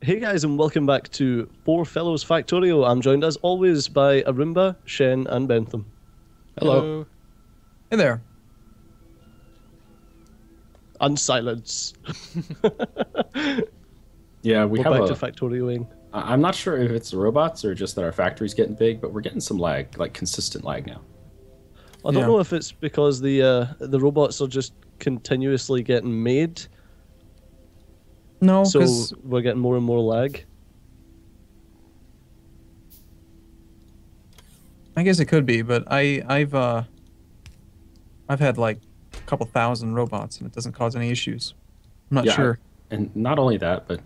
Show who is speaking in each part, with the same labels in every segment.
Speaker 1: Hey guys, and welcome back to Four Fellows Factorio. I'm joined as always by Arumba, Shen, and Bentham.
Speaker 2: Hello.
Speaker 3: Hey there.
Speaker 1: And silence.
Speaker 2: Yeah,
Speaker 1: We're back to Factorioing.
Speaker 2: I'm not sure if it's the robots or just that our factory's getting big, but we're getting some lag, like consistent lag now.
Speaker 1: I don't know if it's because the robots are just continuously getting made.
Speaker 3: No,
Speaker 1: so
Speaker 3: because
Speaker 1: we're getting more and more lag.
Speaker 3: I guess it could be, but I've had like a couple thousand robots and it doesn't cause any issues. I'm not sure.
Speaker 2: And not only that, but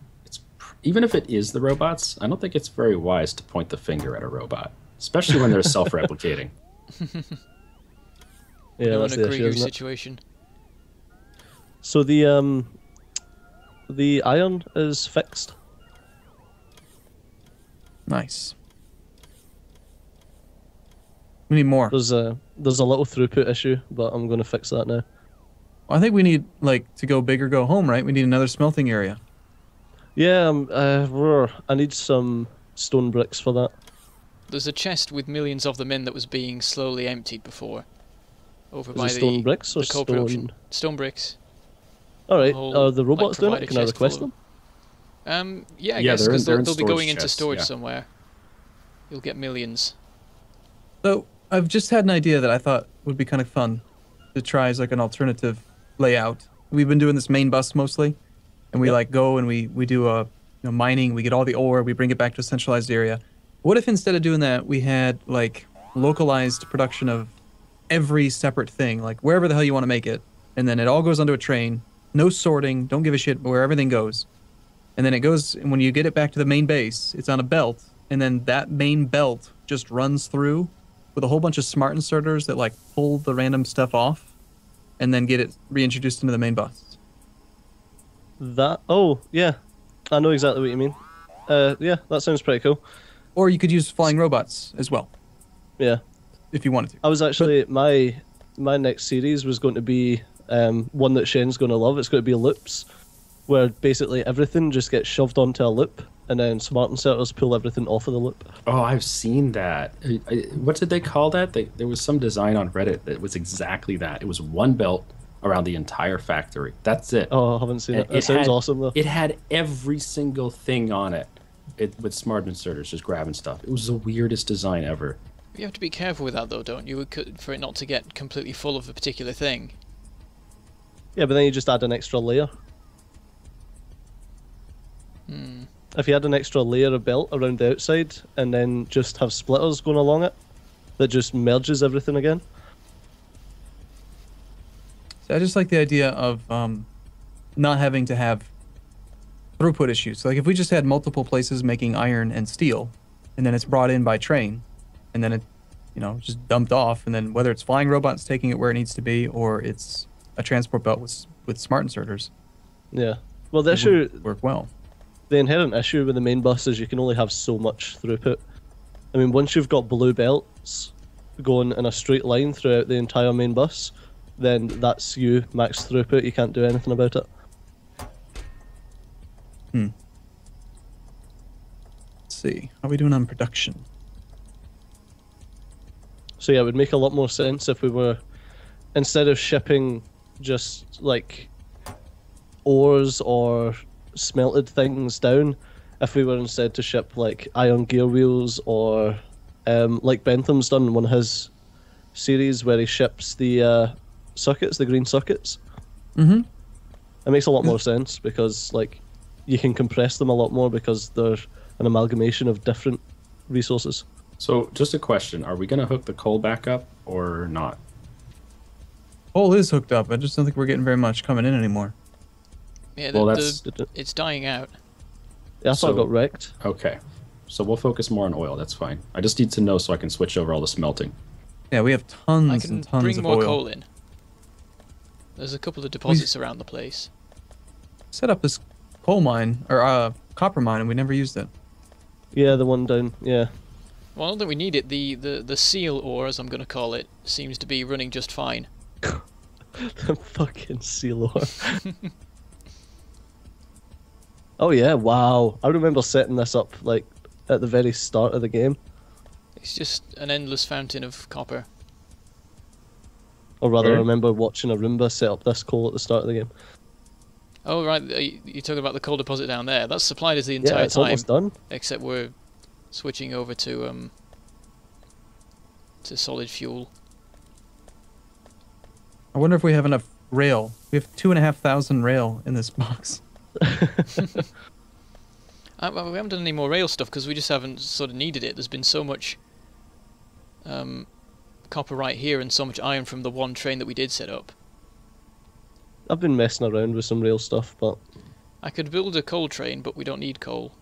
Speaker 2: even if it is the robots, I don't think it's very wise to point the finger at a robot, especially when they're self-replicating.
Speaker 1: Yeah,
Speaker 4: no
Speaker 1: that's
Speaker 4: one
Speaker 1: the issue,
Speaker 4: agree
Speaker 1: isn't it?
Speaker 4: situation.
Speaker 1: So the iron is fixed.
Speaker 3: Nice. We need more.
Speaker 1: There's a little throughput issue, but I'm going to fix that now.
Speaker 3: Well, I think we need, like, to go big or go home, right? We need another smelting area.
Speaker 1: Yeah, I need some stone bricks for that.
Speaker 4: There's a chest with millions of them in that was being slowly emptied before. Over
Speaker 1: Is
Speaker 4: by
Speaker 1: it stone bricks or
Speaker 4: the coal production.
Speaker 1: stone?
Speaker 4: Stone bricks.
Speaker 1: Alright,
Speaker 4: whole,
Speaker 1: are the robots doing it?
Speaker 4: provided
Speaker 1: Can I
Speaker 4: chest
Speaker 1: request
Speaker 4: full
Speaker 1: them?
Speaker 4: of yeah, I
Speaker 2: Yeah,
Speaker 4: guess,
Speaker 2: they're
Speaker 4: because
Speaker 2: in
Speaker 4: they'll be
Speaker 2: storage
Speaker 4: going into
Speaker 2: chests,
Speaker 4: storage
Speaker 2: yeah.
Speaker 4: somewhere. You'll get millions.
Speaker 3: So, I've just had an idea that I thought would be kind of fun to try as like an alternative layout. We've been doing this main bus mostly, and we like go and we do mining, we get all the ore, we bring it back to a centralized area. What if instead of doing that, we had like localized production of every separate thing, like wherever the hell you want to make it, and then it all goes onto a train, no sorting, don't give a shit where everything goes. And then it goes, and when you get it back to the main base, it's on a belt, and then that main belt just runs through with a whole bunch of smart inserters that like pull the random stuff off and then get it reintroduced into the main bus.
Speaker 1: Oh, yeah. I know exactly what you mean. Yeah, that sounds pretty cool.
Speaker 3: Or you could use flying robots as well,
Speaker 1: Yeah.
Speaker 3: if you wanted to.
Speaker 1: I was actually, my next series was going to be one that Shen's going to love. It's going to be loops, where basically everything just gets shoved onto a loop, and then smart inserters pull everything off of the loop.
Speaker 2: Oh, I've seen that. What did they call that? There was some design on Reddit that was exactly that. It was one belt around the entire factory. That's it.
Speaker 1: Oh, I haven't seen it. It sounds awesome, though.
Speaker 2: It had every single thing on it, with smart inserters just grabbing stuff. It was the weirdest design ever.
Speaker 4: You have to be careful with that though, don't you? For it not to get completely full of a particular thing.
Speaker 1: Yeah, but then you just add an extra layer. If you had an extra layer of belt around the outside, and then just have splitters going along it, that just merges everything again.
Speaker 3: So I just like the idea of not having to have throughput issues. So like if we just had multiple places making iron and steel, and then it's brought in by train, and then it, just dumped off, and then whether it's flying robots taking it where it needs to be, or it's a transport belt with smart inserters.
Speaker 1: Yeah. Well, the issue,
Speaker 3: work well.
Speaker 1: the inherent issue with the main bus is you can only have so much throughput. I mean, once you've got blue belts going in a straight line throughout the entire main bus, then that's you, max throughput. You can't do anything about it.
Speaker 3: Let's see. How are we doing on production?
Speaker 1: So yeah, it would make a lot more sense if we were, instead of shipping just like ores or smelted things down, if we were instead to ship like iron gear wheels or like Bentham's done in one of his series where he ships the sockets, the green sockets.
Speaker 3: Mm-hmm.
Speaker 1: It makes a lot more sense because like you can compress them a lot more because they're an amalgamation of different resources.
Speaker 2: So, just a question: are we going to hook the coal back up or not?
Speaker 3: Coal is hooked up. I just don't think we're getting very much coming in anymore.
Speaker 4: Yeah,
Speaker 2: Well,
Speaker 4: it's dying out.
Speaker 1: Yeah, I thought it got wrecked.
Speaker 2: Okay, so we'll focus more on oil. That's fine. I just need to know so I can switch over all the smelting.
Speaker 3: Yeah, we have tons
Speaker 4: I can
Speaker 3: and tons
Speaker 4: bring
Speaker 3: of
Speaker 4: more
Speaker 3: oil.
Speaker 4: coal in. There's a couple of deposits around the place.
Speaker 3: Set up this coal mine or copper mine, and we never used it.
Speaker 1: Yeah, the one down. Yeah.
Speaker 4: Well, I don't think we need it. The seal ore, as I'm going to call it, seems to be running just fine.
Speaker 1: The fucking seal ore. Oh yeah, wow. I remember setting this up like at the very start of the game.
Speaker 4: It's just an endless fountain of copper.
Speaker 1: Or rather, I
Speaker 2: Where?
Speaker 1: remember watching a Roomba set up this coal at the start of the game.
Speaker 4: Oh right, you're talking about the coal deposit down there. That's supplied us the
Speaker 1: Yeah,
Speaker 4: entire
Speaker 1: it's
Speaker 4: time,
Speaker 1: almost done.
Speaker 4: except we're switching over to solid fuel.
Speaker 3: I wonder if we have enough rail. We have 2,500 rail in this box.
Speaker 4: Well, we haven't done any more rail stuff because we just haven't sort of needed it. There's been so much copper right here and so much iron from the one train that we did set up.
Speaker 1: I've been messing around with some rail stuff, but
Speaker 4: I could build a coal train, but we don't need coal.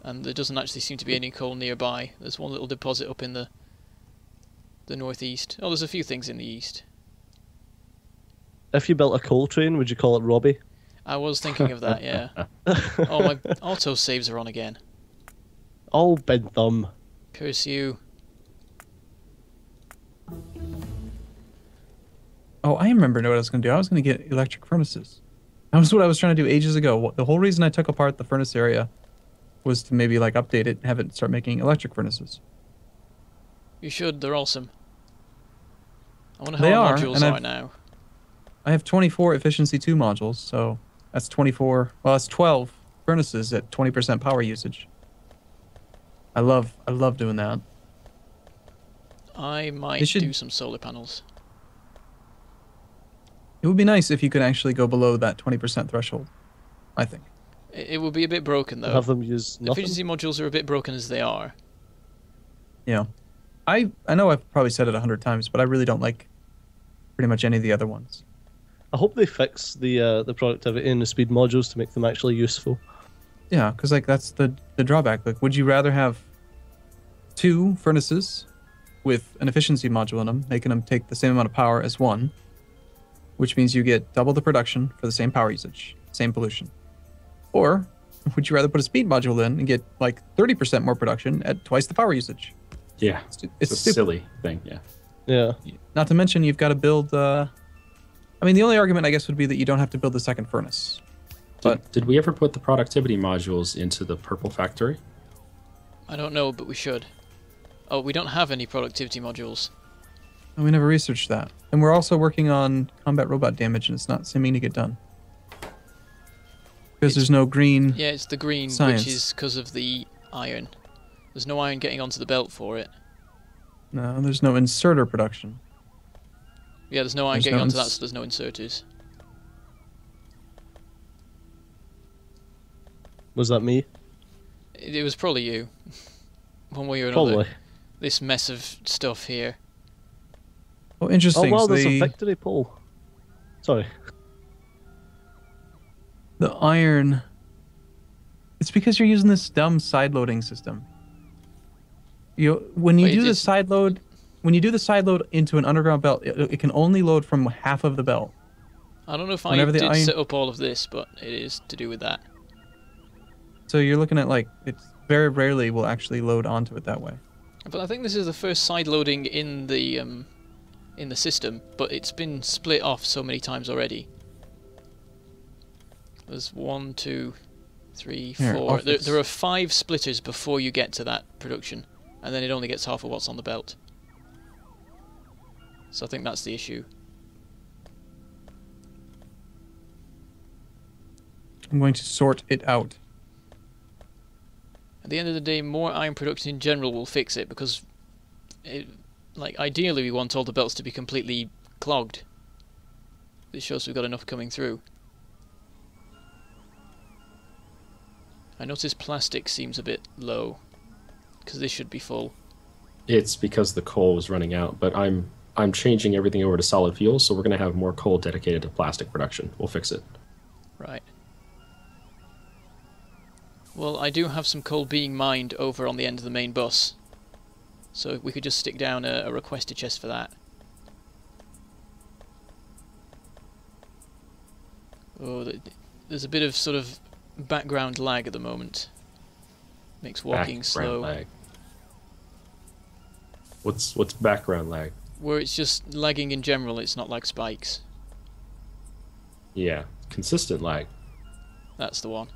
Speaker 4: And there doesn't actually seem to be any coal nearby. There's one little deposit up in the northeast. Oh, there's a few things in the east.
Speaker 1: if you built a coal train, would you call it Robbie?
Speaker 4: I was thinking of that, yeah. Oh, my auto saves are on again.
Speaker 1: Oh, Bentham.
Speaker 4: Curse you.
Speaker 3: Oh, I remember what I was going to do. I was going to get electric furnaces. That was what I was trying to do ages ago. The whole reason I took apart the furnace area was to maybe like update it and have it start making electric furnaces.
Speaker 4: You should, they're awesome. I wonder
Speaker 3: They
Speaker 4: how our
Speaker 3: are,
Speaker 4: modules
Speaker 3: and
Speaker 4: are
Speaker 3: I've-
Speaker 4: now.
Speaker 3: I have 24 efficiency 2 modules, so that's 24. Well, that's 12 furnaces at 20% power usage. I love doing that.
Speaker 4: I
Speaker 3: They
Speaker 4: might
Speaker 3: should-
Speaker 4: do some solar panels.
Speaker 3: It would be nice if you could actually go below that 20% threshold, I think.
Speaker 4: It would be a bit broken though.
Speaker 1: Have them use
Speaker 4: The
Speaker 1: nothing.
Speaker 4: efficiency modules are a bit broken as they are.
Speaker 3: Yeah. I know I've probably said it 100 times, but I really don't like pretty much any of the other ones.
Speaker 1: I hope they fix the productivity and the speed modules to make them actually useful.
Speaker 3: Yeah, because like that's the drawback. Like, would you rather have 2 furnaces with an efficiency module in them, making them take the same amount of power as one, which means you get double the production for the same power usage, same pollution? Or would you rather put a speed module in and get like 30% more production at twice the power usage?
Speaker 2: Yeah,
Speaker 3: It's
Speaker 2: a
Speaker 3: stupid.
Speaker 2: silly thing. Yeah.
Speaker 1: Yeah.
Speaker 3: Not to mention you've got to build. I mean, the only argument I guess would be that you don't have to build the second furnace.
Speaker 2: Did we ever put the productivity modules into the purple factory?
Speaker 4: I don't know, but we should. Oh, we don't have any productivity modules.
Speaker 3: And we never researched that. And we're also working on combat robot damage, and it's not seeming to get done because there's no green.
Speaker 4: Yeah, it's the green,
Speaker 3: Science.
Speaker 4: which is because of the iron. There's no iron getting onto the belt for it.
Speaker 3: No, there's no inserter production.
Speaker 4: Yeah, there's no iron
Speaker 3: There's
Speaker 4: getting
Speaker 3: no
Speaker 4: onto that,
Speaker 3: ins-
Speaker 4: so there's no inserters.
Speaker 1: Was that me?
Speaker 4: It was probably you. One way or another.
Speaker 1: Probably.
Speaker 4: This mess of stuff here.
Speaker 3: Oh, interesting.
Speaker 1: Oh wow,
Speaker 3: So
Speaker 1: there's a
Speaker 3: the,
Speaker 1: victory pole. Sorry.
Speaker 3: the iron. It's because you're using this dumb side loading system. When you
Speaker 4: Wait,
Speaker 3: do the
Speaker 4: it's-
Speaker 3: side load, when you do the side load into an underground belt, it can only load from half of the belt.
Speaker 4: I don't know if I
Speaker 3: Whenever the
Speaker 4: did
Speaker 3: iron-
Speaker 4: set up all of this, but it is to do with that.
Speaker 3: So you're looking at like it's very rarely will actually load onto it that way.
Speaker 4: But I think this is the first side loading in the system, but it's been split off so many times already. There's 1, 2, 3,
Speaker 3: Here,
Speaker 4: 4.
Speaker 3: off
Speaker 4: There,
Speaker 3: its-
Speaker 4: there are 5 splitters before you get to that production, and then it only gets half of what's on the belt. So I think that's the issue.
Speaker 3: I'm going to sort it out.
Speaker 4: At the end of the day, more iron production in general will fix it, because ideally we want all the belts to be completely clogged. This shows we've got enough coming through. I notice plastic seems a bit low, because this should be full.
Speaker 2: It's because the coal was running out, but I'm changing everything over to solid fuel, so we're going to have more coal dedicated to plastic production. We'll fix it.
Speaker 4: Right. Well, I do have some coal being mined over on the end of the main bus, so we could just stick down a requester chest for that. Oh, there's a bit of sort of background lag at the moment. Makes walking
Speaker 2: Background
Speaker 4: slow.
Speaker 2: lag. What's background lag?
Speaker 4: Where it's just lagging in general, it's not like spikes.
Speaker 2: Yeah, consistent lag.
Speaker 4: That's the one.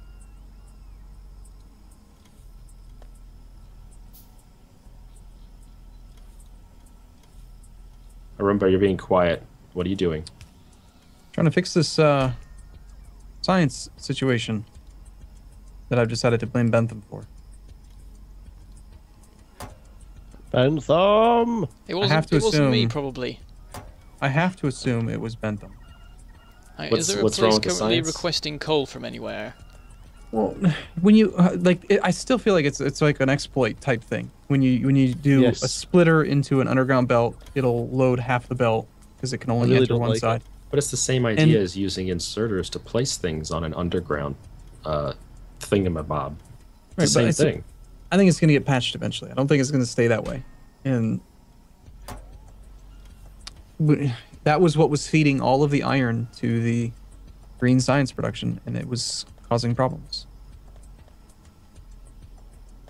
Speaker 2: Arumba, you're being quiet. What are you doing?
Speaker 3: Trying to fix this science situation that I've decided to blame Bentham for.
Speaker 1: Bentham!
Speaker 4: It
Speaker 3: have
Speaker 4: wasn't,
Speaker 3: to
Speaker 4: me,
Speaker 3: assume-
Speaker 4: probably.
Speaker 3: I have to assume it was Bentham.
Speaker 4: Is there a
Speaker 2: what's wrong
Speaker 4: place
Speaker 2: with the
Speaker 4: currently
Speaker 2: science?
Speaker 4: requesting coal from anywhere?
Speaker 3: Well, when you I still feel like it's like an exploit type thing. When you do
Speaker 1: Yes.
Speaker 3: a splitter into an underground belt, it'll load half the belt because it can only
Speaker 1: really
Speaker 3: enter
Speaker 1: don't
Speaker 3: one
Speaker 1: like it.
Speaker 3: side.
Speaker 2: But it's the same idea as using inserters to place things on an underground thingamabob. It's the same thing.
Speaker 3: I think it's going to get patched eventually. I don't think it's going to stay that way. And that was what was feeding all of the iron to the green science production, and it was causing problems.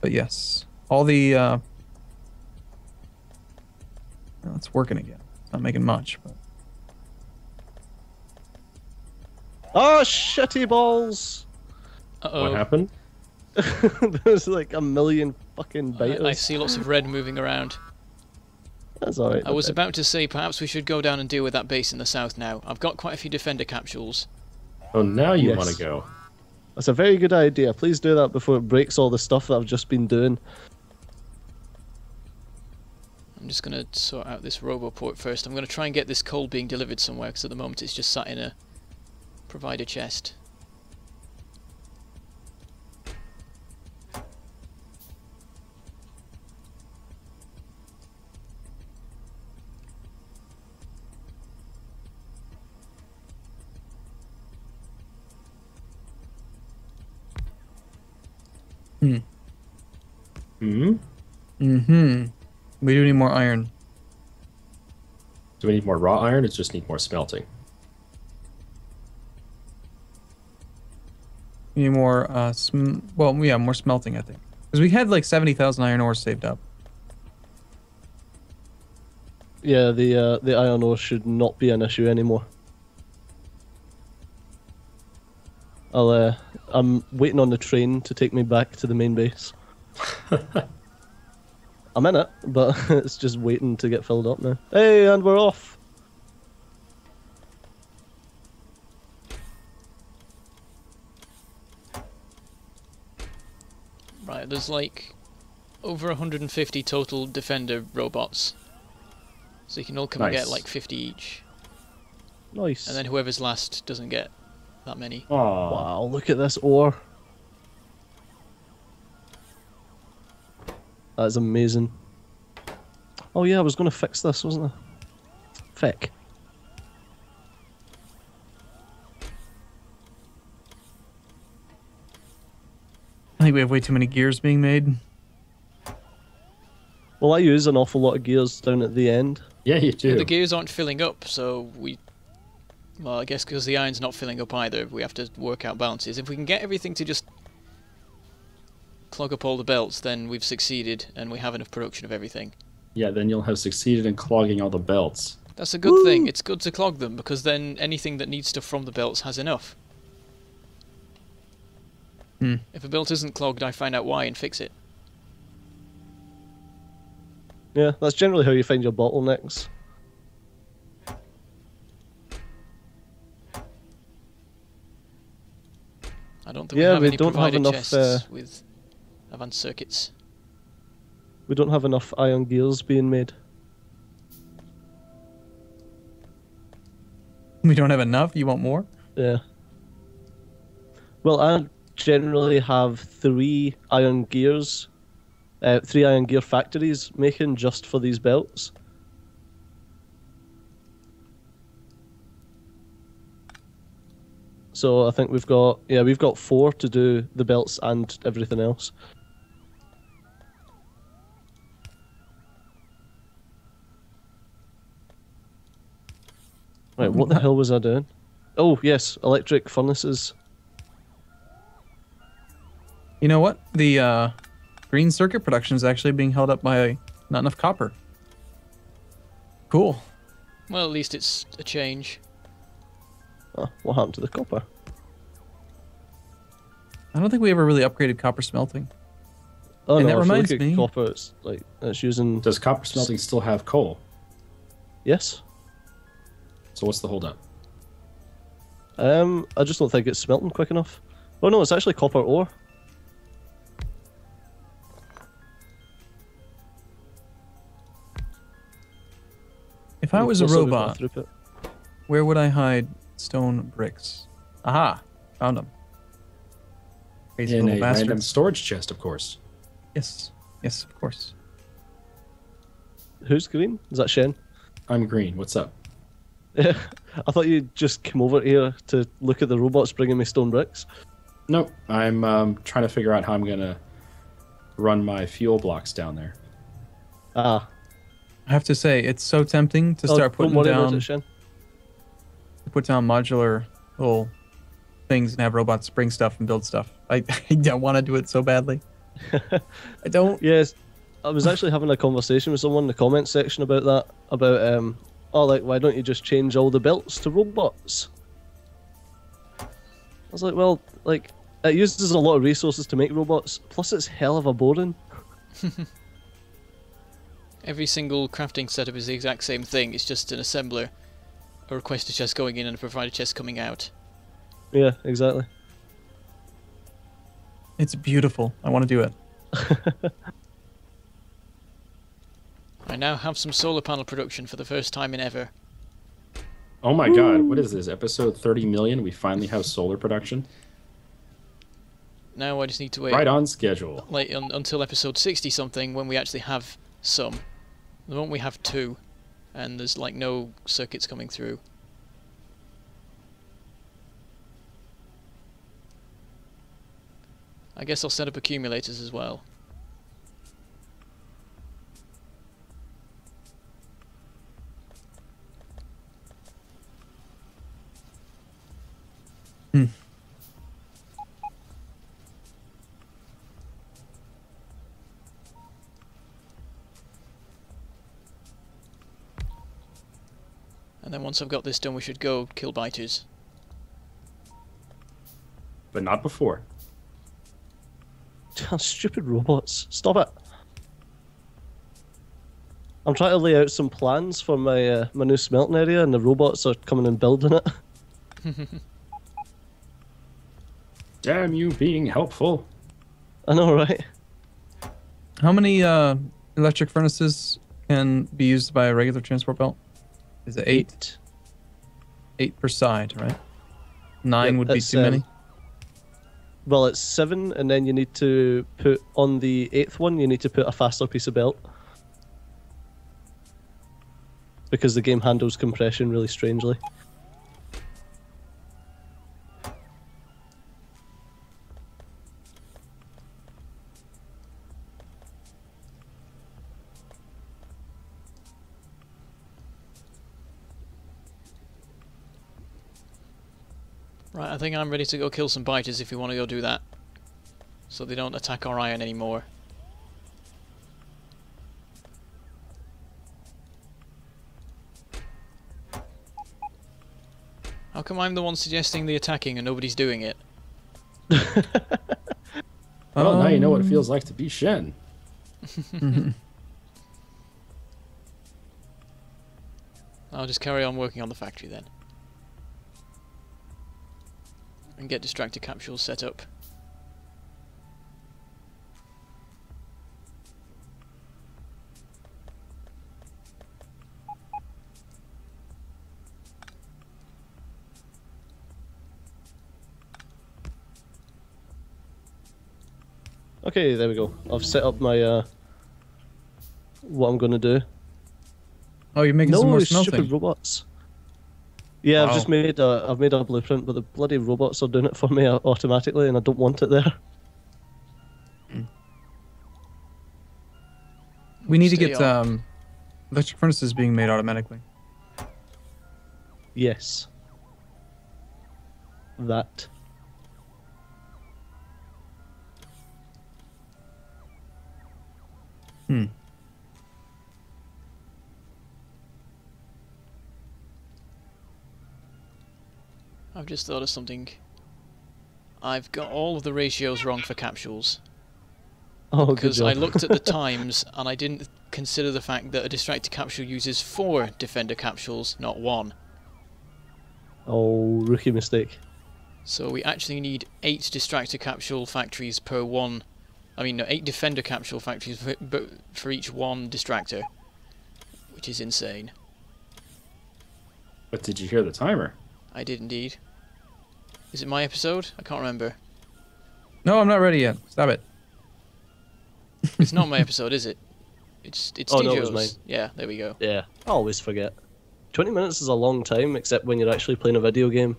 Speaker 3: But yes, all the well, it's working again. It's not making much, but
Speaker 1: Oh, shitty balls!
Speaker 4: Uh-oh.
Speaker 2: What happened?
Speaker 1: There's like a million fucking biters.
Speaker 4: I see lots of red moving around.
Speaker 1: That's alright.
Speaker 4: I was about to say perhaps we should go down and deal with that base in the south now. I've got quite a few defender capsules.
Speaker 2: Oh, now you
Speaker 1: Yes.
Speaker 2: want to go.
Speaker 1: That's a very good idea. Please do that before it breaks all the stuff that I've just been doing.
Speaker 4: I'm just going to sort out this roboport first. I'm going to try and get this coal being delivered somewhere, because at the moment it's just sat in a provider chest.
Speaker 2: Hmm?
Speaker 3: mm-hmm. We do need more iron.
Speaker 2: Do we need more raw iron or just need more smelting?
Speaker 3: We need more more smelting, I think, because we had like 70,000 iron ores saved up.
Speaker 1: Yeah, the iron ore should not be an issue anymore. I'm waiting on the train to take me back to the main base. I'm in it, but it's just waiting to get filled up now. Hey, and we're off!
Speaker 4: Right, there's like over 150 total defender robots. So you can all come and get
Speaker 2: Nice.
Speaker 4: like 50 each.
Speaker 1: Nice.
Speaker 4: And then whoever's last doesn't get that many.
Speaker 2: Aww.
Speaker 1: Wow, look at this ore. That is amazing. Oh yeah, I was going to fix this, wasn't I? Feck.
Speaker 3: I think we have way too many gears being made.
Speaker 1: Well, I use an awful lot of gears down at the end.
Speaker 2: Yeah, you do.
Speaker 4: Yeah, the gears aren't filling up, so well, I guess because the iron's not filling up either, we have to work out balances. If we can get everything to just clog up all the belts, then we've succeeded, and we have enough production of everything.
Speaker 2: Yeah, then you'll have succeeded in clogging all the belts.
Speaker 4: That's a good thing. It's good to clog them, because then anything that needs stuff from the belts has enough. If a belt isn't clogged, I find out why and fix it.
Speaker 1: Yeah, that's generally how you find your bottlenecks.
Speaker 4: I don't think
Speaker 1: Yeah,
Speaker 4: we have
Speaker 1: we
Speaker 4: any
Speaker 1: don't have
Speaker 4: provider
Speaker 1: enough,
Speaker 4: chests with advanced circuits.
Speaker 1: We don't have enough iron gears being made.
Speaker 3: We don't have enough. You want more?
Speaker 1: Yeah. Well, I generally have 3 iron gears, 3 iron gear factories making just for these belts. So I think we've got 4 to do the belts and everything else. Right, what the hell was I doing? Oh, yes, electric furnaces.
Speaker 3: You know what? The green circuit production is actually being held up by not enough copper. Cool.
Speaker 4: Well, at least it's a change.
Speaker 1: Oh, what happened to the copper?
Speaker 3: I don't think we ever really upgraded copper smelting.
Speaker 1: Oh
Speaker 3: And
Speaker 1: no,
Speaker 3: that
Speaker 1: if you
Speaker 3: reminds
Speaker 1: look at
Speaker 3: me-
Speaker 1: copper, it's like it's using.
Speaker 2: Does copper smelting still have coal?
Speaker 1: Yes.
Speaker 2: So what's the holdup?
Speaker 1: I just don't think it's smelting quick enough. Oh no, it's actually copper ore.
Speaker 3: If I was a
Speaker 1: Looks like we've got
Speaker 3: robot,
Speaker 1: throughput.
Speaker 3: where would I hide stone bricks? Aha! Found them. Crazy
Speaker 2: In
Speaker 3: little
Speaker 2: a
Speaker 3: bastards.
Speaker 2: random storage chest, of course.
Speaker 3: Yes. Yes, of course.
Speaker 1: Who's green? Is that Shen?
Speaker 2: I'm green. What's up?
Speaker 1: Yeah, I thought you just came over here to look at the robots bringing me stone bricks.
Speaker 2: Nope. I'm trying to figure out how I'm gonna run my fuel blocks down there.
Speaker 1: Ah,
Speaker 3: I have to say, it's so tempting to start
Speaker 1: don't
Speaker 3: putting
Speaker 1: worry about
Speaker 3: down
Speaker 1: it, Shen.
Speaker 3: put down modular little things and have robots bring stuff and build stuff. I don't want to do it so badly. I don't.
Speaker 1: Yes, I was actually having a conversation with someone in the comments section about that. About oh, like why don't you just change all the belts to robots? I was like, well, like it uses a lot of resources to make robots. Plus, it's hell of a boring.
Speaker 4: Every single crafting setup is the exact same thing. It's just an assembler, a requester chest going in and a provider chest coming out.
Speaker 1: Yeah, exactly.
Speaker 3: It's beautiful. I want to do it.
Speaker 4: I now have some solar panel production for the first time in ever.
Speaker 2: Oh my god, what is this? Episode 30 million? We finally have solar production?
Speaker 4: Now I just need to wait
Speaker 2: Right on schedule.
Speaker 4: like until episode 60 something when we actually have some. The moment we have 2, and there's like no circuits coming through. I guess I'll set up accumulators as well. And then once I've got this done, we should go kill biters.
Speaker 2: But not before.
Speaker 1: Stupid robots. Stop it. I'm trying to lay out some plans for my my new smelting area, and the robots are coming and building it.
Speaker 2: Damn you being helpful.
Speaker 1: I know, right?
Speaker 3: How many electric furnaces can be used by a regular transport belt? Is it 8? 8 per side, right? 9
Speaker 1: Yep,
Speaker 3: would be
Speaker 1: it's,
Speaker 3: too many.
Speaker 1: Well, it's 7, and then you need to put on the 8th one. You need to put a faster piece of belt because the game handles compression really strangely.
Speaker 4: Right, I think I'm ready to go kill some biters if you want to go do that. So they don't attack our iron anymore. How come I'm the one suggesting the attacking and nobody's doing it?
Speaker 2: Well, now you know what it feels like to be Shen.
Speaker 4: I'll just carry on working on the factory then. And get distractor capsules set up.
Speaker 1: Okay, there we go. I've set up my what I'm gonna do.
Speaker 3: Oh, you're making some
Speaker 1: No,
Speaker 3: more
Speaker 1: stupid
Speaker 3: smelting.
Speaker 1: robots. Yeah, I've
Speaker 3: Wow.
Speaker 1: just made a blueprint, but the bloody robots are doing it for me automatically, and I don't want it there.
Speaker 3: We need to
Speaker 4: Stay
Speaker 3: get
Speaker 4: on.
Speaker 3: electric furnaces being made automatically.
Speaker 1: Yes. That.
Speaker 4: I've just thought of something. I've got all of the ratios wrong for capsules.
Speaker 1: Oh, good
Speaker 4: Because
Speaker 1: job.
Speaker 4: I looked at the times and I didn't consider the fact that a distractor capsule uses 4 defender capsules, not 1.
Speaker 1: Oh, rookie mistake.
Speaker 4: So we actually need 8 distractor capsule factories per one. I mean, no, 8 defender capsule factories for each one distractor, which is insane.
Speaker 2: But did you hear the timer?
Speaker 4: I did indeed. Is it my episode? I can't remember.
Speaker 3: No, I'm not ready yet. Stop it.
Speaker 4: It's not my episode, is it? It's
Speaker 1: Oh, no, it
Speaker 4: Steejo's.
Speaker 1: was mine.
Speaker 4: Yeah, there we go.
Speaker 1: Yeah, I always forget. 20 minutes is a long time, except when you're actually playing a video game.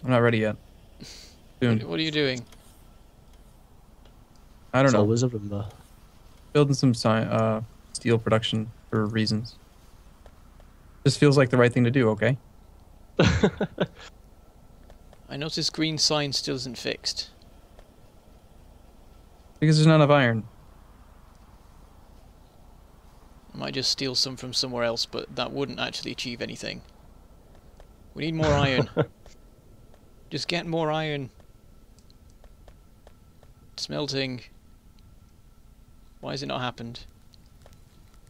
Speaker 3: I'm not ready yet. Soon.
Speaker 4: What are you doing?
Speaker 3: I don't
Speaker 1: It's
Speaker 3: know.
Speaker 1: always a Roomba.
Speaker 3: Building some steel production for reasons. This feels like the right thing to do, okay?
Speaker 4: I noticed green sign still isn't fixed.
Speaker 3: Because there's not enough iron.
Speaker 4: I might just steal some from somewhere else, but that wouldn't actually achieve anything. We need more iron. Just get more iron. Smelting. Why has it not happened?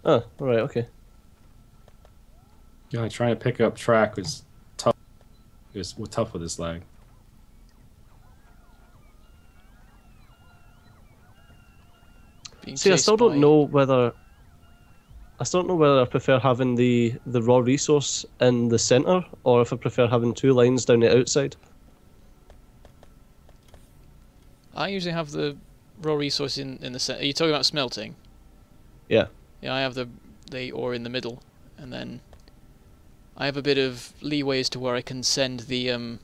Speaker 1: Oh, alright, okay.
Speaker 2: Yeah, trying to pick up track was tough. It was tough with this lag.
Speaker 4: Being
Speaker 1: See, I
Speaker 4: chased
Speaker 1: still don't
Speaker 4: by-
Speaker 1: know whether... I still don't know whether I prefer having the raw resource in the centre, or if I prefer having 2 lines down the outside.
Speaker 4: I usually have the raw resource in the center. Are you talking about smelting?
Speaker 1: Yeah.
Speaker 4: Yeah, I have the ore in the middle, and then I have a bit of leeway as to where I can send the iron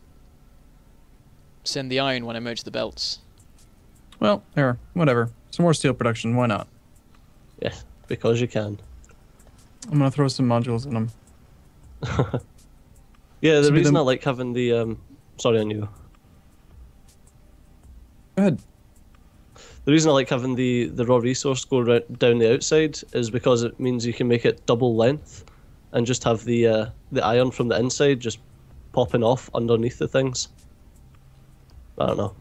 Speaker 4: when I merge the belts.
Speaker 3: Well, there. Whatever. Some more steel production. Why not?
Speaker 1: Yeah, because you can.
Speaker 3: I'm gonna throw some modules in them.
Speaker 1: Yeah, the
Speaker 3: So
Speaker 1: reason
Speaker 3: then-
Speaker 1: I like having the... Sorry, on you.
Speaker 3: Go ahead.
Speaker 1: The reason I like having the raw resource go down the outside is because it means you can make it double length and just have the iron from the inside just popping off underneath the things. I don't know.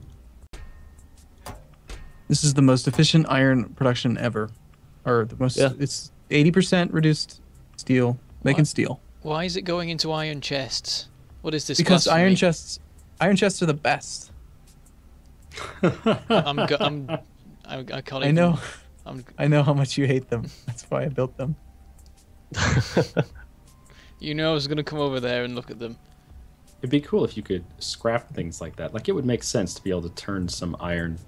Speaker 3: This is the most efficient iron production ever. Or the most...
Speaker 1: Yeah.
Speaker 3: It's 80% reduced steel. Making
Speaker 4: What?
Speaker 3: steel.
Speaker 4: Why is it going into iron chests? What is this?
Speaker 3: Because
Speaker 4: blasphemy?
Speaker 3: iron chests are the best.
Speaker 4: I can't
Speaker 3: I
Speaker 4: even.
Speaker 3: know.
Speaker 4: I'm,
Speaker 3: I know how much you hate them. That's why I built them.
Speaker 4: you know, I was gonna come over there and look at them.
Speaker 2: It'd be cool if you could scrap things like that. Like, it would make sense to be able to turn some iron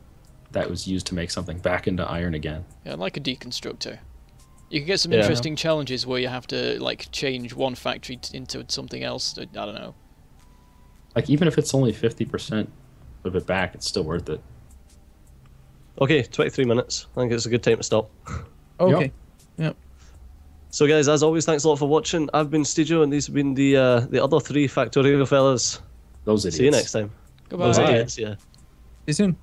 Speaker 2: that was used to make something back into iron again.
Speaker 4: Yeah, like a deconstructor. You can get some
Speaker 1: Yeah.
Speaker 4: interesting challenges where you have to like change one factory into something else. I don't know.
Speaker 2: Like, even if it's only 50% of it back, it's still worth it.
Speaker 1: Okay, 23 minutes. I think it's a good time to stop.
Speaker 3: Okay. Yep.
Speaker 1: So guys, as always, thanks a lot for watching. I've been Steejo, and these have been the other 3 Factorio Fellows.
Speaker 2: Those idiots.
Speaker 1: See you next time.
Speaker 4: Goodbye.
Speaker 1: Those
Speaker 2: Bye.
Speaker 1: idiots, yeah.
Speaker 3: See you soon.